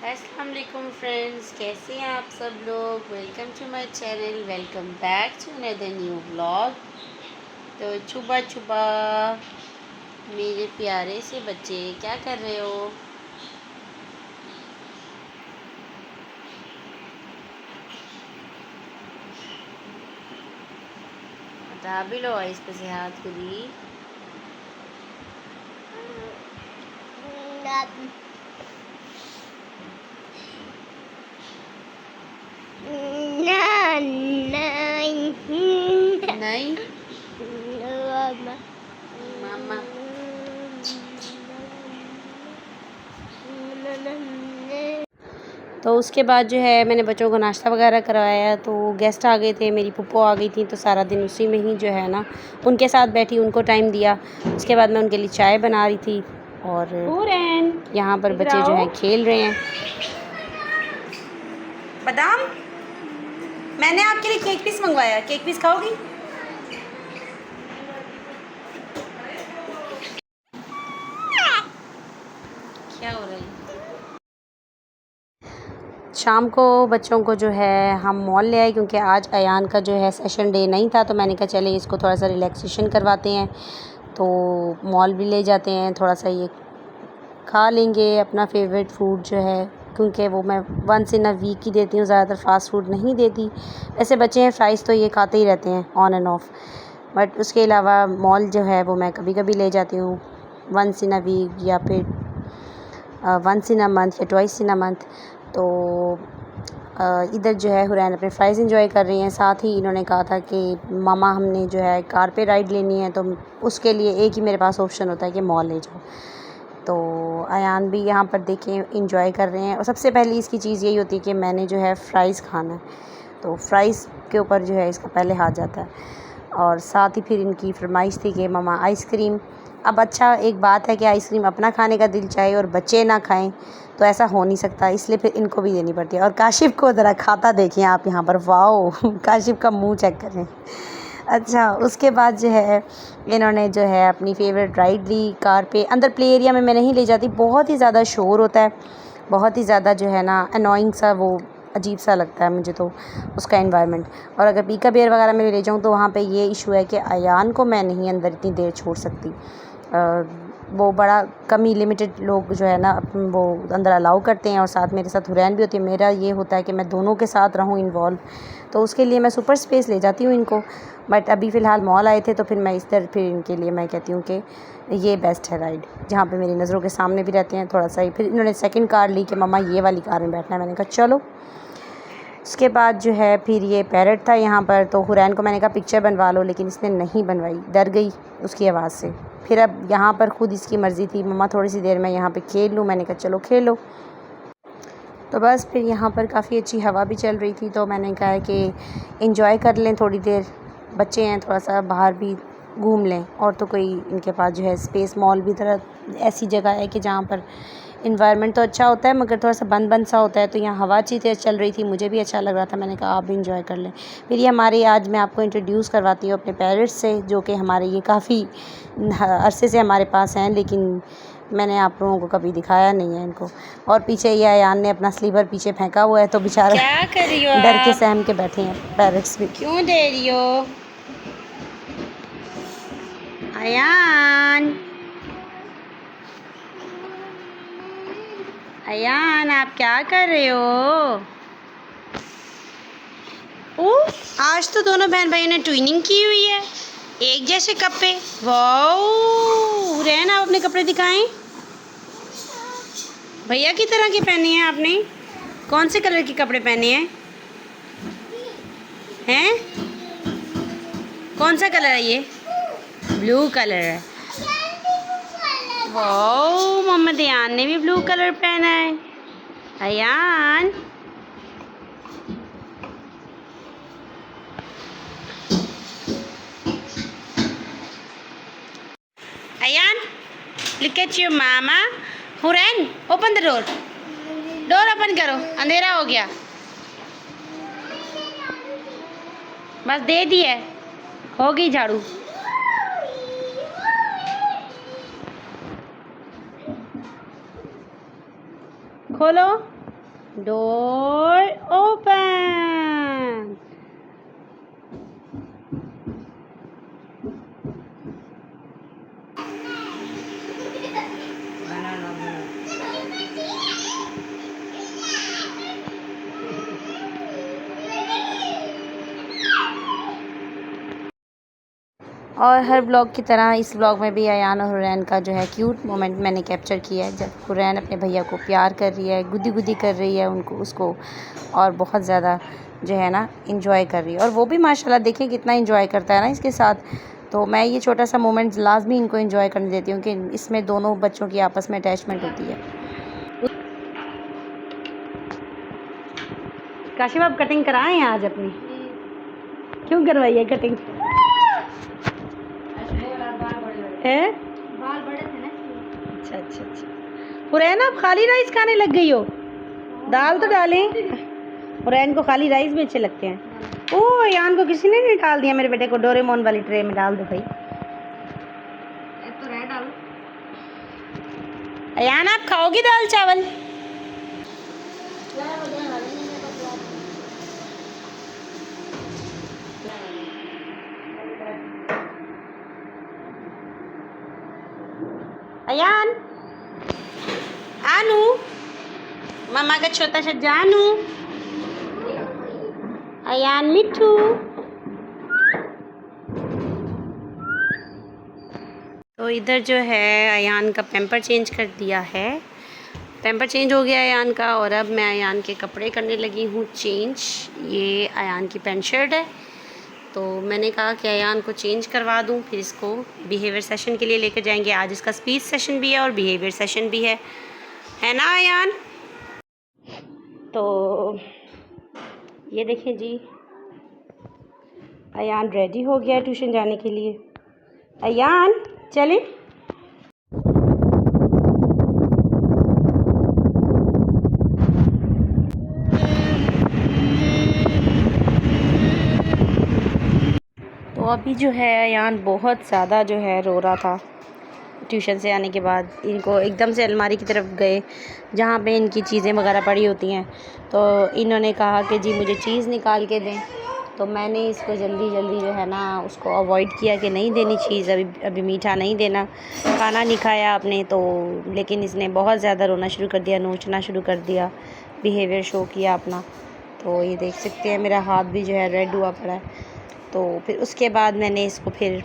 अस्सलाम वालेकुम फ्रेंड्स, कैसे हैं आप सब लोग। Welcome to my channel, welcome back to another new vlog. तो छुपा छुपा मेरे प्यारे से बच्चे क्या कर रहे हो। हटा भी लो इस पे से हाथ खुदी। नहीं मामा तो उसके बाद जो है मैंने बच्चों को नाश्ता वगैरह करवाया। तो गेस्ट आ गए थे, मेरी पुप्पो आ गई थी, तो सारा दिन उसी में ही जो है ना उनके साथ बैठी, उनको टाइम दिया। उसके बाद मैं उनके लिए चाय बना रही थी और यहाँ पर बच्चे जो हैं खेल रहे हैं। बादाम, मैंने आपके लिए केक पीस मंगवाया, केक पीस खाओगी? क्या हो रहा है? शाम को बच्चों को जो है हम मॉल ले आए, क्योंकि आज अयान का जो है सेशन डे नहीं था। तो मैंने कहा चले इसको थोड़ा सा रिलैक्सेशन करवाते हैं, तो मॉल भी ले जाते हैं, थोड़ा सा ये खा लेंगे अपना फेवरेट फूड जो है, क्योंकि वो मैं वंस इन अ वीक ही देती हूँ, ज़्यादातर फ़ास्ट फूड नहीं देती। ऐसे बच्चे हैं फ्राइज़ तो ये खाते ही रहते हैं ऑन एंड ऑफ, बट उसके अलावा मॉल जो है वो मैं कभी कभी ले जाती हूँ, वंस इन अ वीक या फिर वंस इन अ मंथ या ट्वाइस इन अ मंथ। तो इधर जो है हुरैन अपने फ़्राइज़ इंजॉय कर रही हैं। साथ ही इन्होंने कहा था कि मामा हमने जो है कार पे राइड लेनी है, तो उसके लिए एक ही मेरे पास ऑप्शन होता है कि मॉल ले जाओ। तो अयान भी यहाँ पर देखें इंजॉय कर रहे हैं, और सबसे पहली इसकी चीज़ यही होती है कि मैंने जो है फ़्राइज़ खाना है, तो फ़्राइज़ के ऊपर जो है इसका पहले हाथ जाता है। और साथ ही फिर इनकी फरमाइश थी कि मामा आइसक्रीम। अब अच्छा, एक बात है कि आइसक्रीम अपना खाने का दिल चाहे और बच्चे ना खाएं, तो ऐसा हो नहीं सकता, इसलिए फिर इनको भी देनी पड़ती है। और काशिफ़ को ज़रा खाता देखिए आप यहाँ पर, वाओ काशिफ़ का मुंह चेक करें। अच्छा, उसके बाद जो है इन्होंने जो है अपनी फ़ेवरेट राइड ली कार पे। अंदर प्ले एरिया में मैं नहीं ले जाती, बहुत ही ज़्यादा शोर होता है, बहुत ही ज़्यादा जो है ना अनोइंग सा, वो अजीब सा लगता है मुझे तो उसका एनवायरनमेंट। और अगर पीका बियर वगैरह में ले जाऊँ तो वहाँ पे ये इशू है कि अयान को मैं नहीं अंदर इतनी देर छोड़ सकती। वो बड़ा कम ही लिमिटेड लोग जो है ना वो अंदर अलाउ करते हैं, और साथ मेरे साथ हुरैन भी होती है। मेरा ये होता है कि मैं दोनों के साथ रहूँ इन्वॉल्व, तो उसके लिए मैं सुपर स्पेस ले जाती हूँ इनको। बट अभी फ़िलहाल मॉल आए थे, तो फिर मैं इस तरह फिर इनके लिए मैं कहती हूँ कि ये बेस्ट है राइड, जहाँ पे मेरी नज़रों के सामने भी रहते हैं थोड़ा सा ही। फिर इन्होंने सेकंड कार ली कि मम्मा ये वाली कार में बैठना है, मैंने कहा चलो। उसके बाद जो है फिर ये पैरट था यहाँ पर, तो हुरैन को मैंने कहा पिक्चर बनवा लो, लेकिन इसने नहीं बनवाई, डर गई उसकी आवाज़ से। फिर अब यहाँ पर ख़ुद इसकी मर्ज़ी थी, मम्मा थोड़ी सी देर मैं यहाँ पे खेल लूँ, मैंने कहा चलो खेलो। तो बस फिर यहाँ पर काफ़ी अच्छी हवा भी चल रही थी, तो मैंने कहा कि एंजॉय कर लें थोड़ी देर, बच्चे हैं थोड़ा सा बाहर भी घूम लें। और तो कोई इनके पास जो है स्पेस, मॉल भी तरह ऐसी जगह है कि जहाँ पर इन्वायरमेंट तो अच्छा होता है, मगर थोड़ा सा बंद बंद सा होता है। तो यहाँ हवा अच्छी तेज़ चल रही थी, मुझे भी अच्छा लग रहा था, मैंने कहा आप भी इंजॉय कर लें। फिर ये हमारे, आज मैं आपको इंट्रोड्यूस करवाती हूँ अपने पेरेंट्स से, जो कि हमारे ये काफ़ी अरसे से हमारे पास हैं, लेकिन मैंने आप लोगों को कभी दिखाया नहीं है इनको। और पीछे ये अयान ने अपना स्लीपर पीछे फेंका हुआ है, तो बेचारा क्या कर रही हो डर के आप? सहम के बैठे हैं पेरेंट्स भी। क्यों दे रही हो? अयान, अयान आप क्या कर रहे हो? ओ, आज तो दोनों बहन भाइयों ने ट्विनिंग की हुई है, एक जैसे कपड़े। वाओ, रहना आप अपने कपड़े दिखाएं। भैया की तरह के पहने हैं आपने? कौन से कलर के कपड़े पहने हैं? हैं? कौन सा कलर है ये? ब्लू कलर है। वाओ, मोहम्मद अयान ने भी ब्लू कलर पहना है। Ayan, Ayan, look at your mama. Hurain, open the door, door open करो, अंधेरा हो गया। बस दे दी है, हो गई झाड़ू। खोलो। Door open. और हर ब्लॉग की तरह इस ब्लॉग में भी अयान और हुरैन का जो है क्यूट मोमेंट मैंने कैप्चर किया है, जब हुरैन अपने भैया को प्यार कर रही है, गुद्दी गुद्दी कर रही है उसको और बहुत ज़्यादा जो है ना इंजॉय कर रही है। और वो भी माशाल्लाह देखिए कितना इंजॉय करता है ना इसके साथ। तो मैं ये छोटा सा मोमेंट लाजमी इनको इंजॉय करने देती हूँ कि इसमें दोनों बच्चों की आपस में अटैचमेंट होती है। काशिफ आप कटिंग कराएं हैं आज अपनी? क्यों करवाई है कटिंग? है बाल बड़े थे ना। अच्छा। हुरैन आप खाली राइस खाने लग गई हो? दाल तो डालें। हुरैन को खाली राइस भी अच्छे लगते हैं। ओह अयान को किसी ने नहीं डाल दिया मेरे बेटे को डोरेमोन वाली ट्रे में डाल दो भाई। तो डालो। अयान आप खाओगी दाल चावल? अयान आनू मामा का छोटा सा जानू अयान मिठू। तो इधर जो है अयान का पैम्पर चेंज कर दिया है, पैम्पर चेंज हो गया अयान का। और अब मैं अयान के कपड़े करने लगी हूँ चेंज। ये अयान की पैंट शर्ट है, तो मैंने कहा कि अयान को चेंज करवा दूँ, फिर इसको बिहेवियर सेशन के लिए लेकर जाएंगे। आज इसका स्पीच सेशन भी है और बिहेवियर सेशन भी है ना अयान? तो ये देखें जी, अयान रेडी हो गया ट्यूशन जाने के लिए। अयान चलें। तो अभी जो है अयान बहुत ज़्यादा जो है रो रहा था ट्यूशन से आने के बाद। इनको एकदम से अलमारी की तरफ गए जहाँ पे इनकी चीज़ें वगैरह पड़ी होती हैं, तो इन्होंने कहा कि जी मुझे चीज़ निकाल के दें। तो मैंने इसको जल्दी जो है ना उसको अवॉइड किया कि नहीं देनी चीज़, अभी मीठा नहीं देना, खाना नहीं खाया आपने। तो लेकिन इसने बहुत ज़्यादा रोना शुरू कर दिया, नोचना शुरू कर दिया, बिहेवियर शो किया अपना। तो ये देख सकते हैं मेरा हाथ भी जो है रेड हुआ पड़ा है। तो फिर उसके बाद मैंने इसको फिर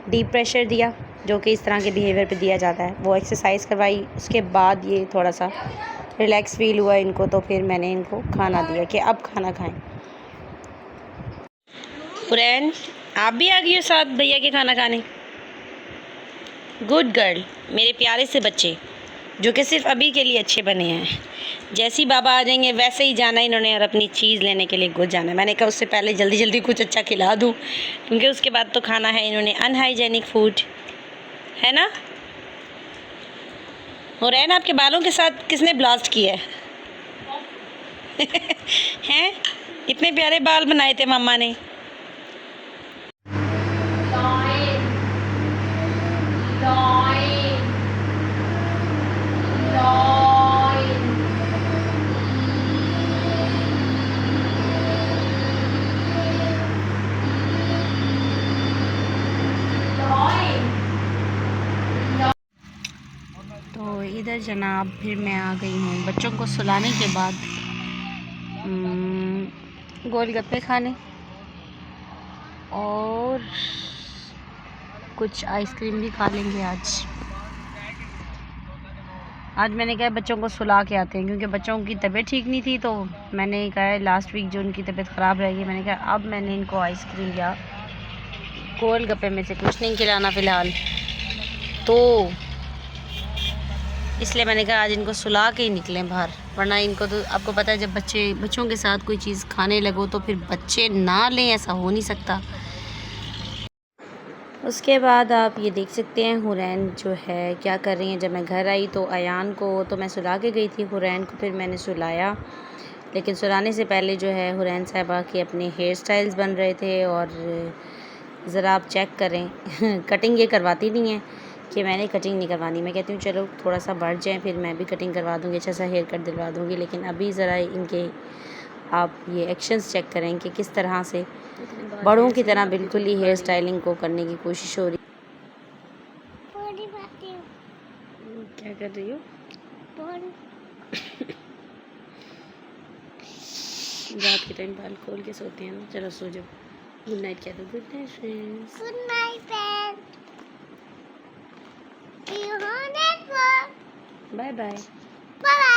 डीप प्रेशर दिया, जो कि इस तरह के बिहेवियर पे दिया जाता है, वो एक्सरसाइज करवाई। उसके बाद ये थोड़ा सा रिलैक्स फील हुआ इनको, तो फिर मैंने इनको खाना दिया कि अब खाना खाएं। हुरैन आप भी आ गई हो साथ भैया के खाना खाने? गुड गर्ल, मेरे प्यारे से बच्चे जो कि सिर्फ अभी के लिए अच्छे बने हैं। जैसे ही बाबा आ जाएंगे वैसे ही जाना इन्होंने और अपनी चीज़ लेने के लिए गुड जाना। मैंने कहा उससे पहले जल्दी कुछ अच्छा खिला दूँ, क्योंकि उसके बाद तो खाना है इन्होंने अनहाइजेनिक फूड, है ना? हुरैन आपके बालों के साथ किसने ब्लास्ट किया है? हैं? इतने प्यारे बाल बनाए थे मम्मा ने। तो इधर जनाब फिर मैं आ गई हूँ बच्चों को सुलाने के बाद गोलगप्पे खाने और कुछ आइसक्रीम भी खा लेंगे आज मैंने कहा बच्चों को सुला के आते हैं, क्योंकि बच्चों की तबीयत ठीक नहीं थी। तो मैंने कहा लास्ट वीक जो उनकी तबीयत ख़राब रहेगी, मैंने कहा अब मैंने इनको आइसक्रीम या गोलगप्पे में से कुछ नहीं खिलाना फ़िलहाल, तो इसलिए मैंने कहा आज इनको सुला के ही निकलें बाहर। वरना इनको तो आपको पता है जब बच्चों के साथ कोई चीज़ खाने लगो तो फिर बच्चे ना लें, ऐसा हो नहीं सकता। उसके बाद आप ये देख सकते हैं हुरैन जो है क्या कर रही हैं। जब मैं घर आई तो अयान को तो मैं सुला के गई थी, हुरैन को फिर मैंने सुलाया। लेकिन सुलाने से पहले जो है हुरैन साहिबा के अपने हेयर स्टाइल्स बन रहे थे। और ज़रा आप चेक करें कटिंग ये करवाती नहीं है कि मैंने कटिंग नहीं करवानी। मैं कहती हूँ चलो थोड़ा सा बढ़ जाए फिर मैं भी कटिंग करवा दूँगी, अच्छा सा हेयर कट दिलवा दूँगी। लेकिन अभी ज़रा इनके आप ये एक्शंस चेक करें कि किस तरह से बड़ों की तरह बिल्कुल ही हेयर स्टाइलिंग को करने की कोशिश हो रही। क्या कर रही हो? रात के टाइम बाल खोल के सोते हैं ना। चलो सो जाओ। गुड नाइट कह दो। Good night friends. Good night friends. Bye bye. Bye.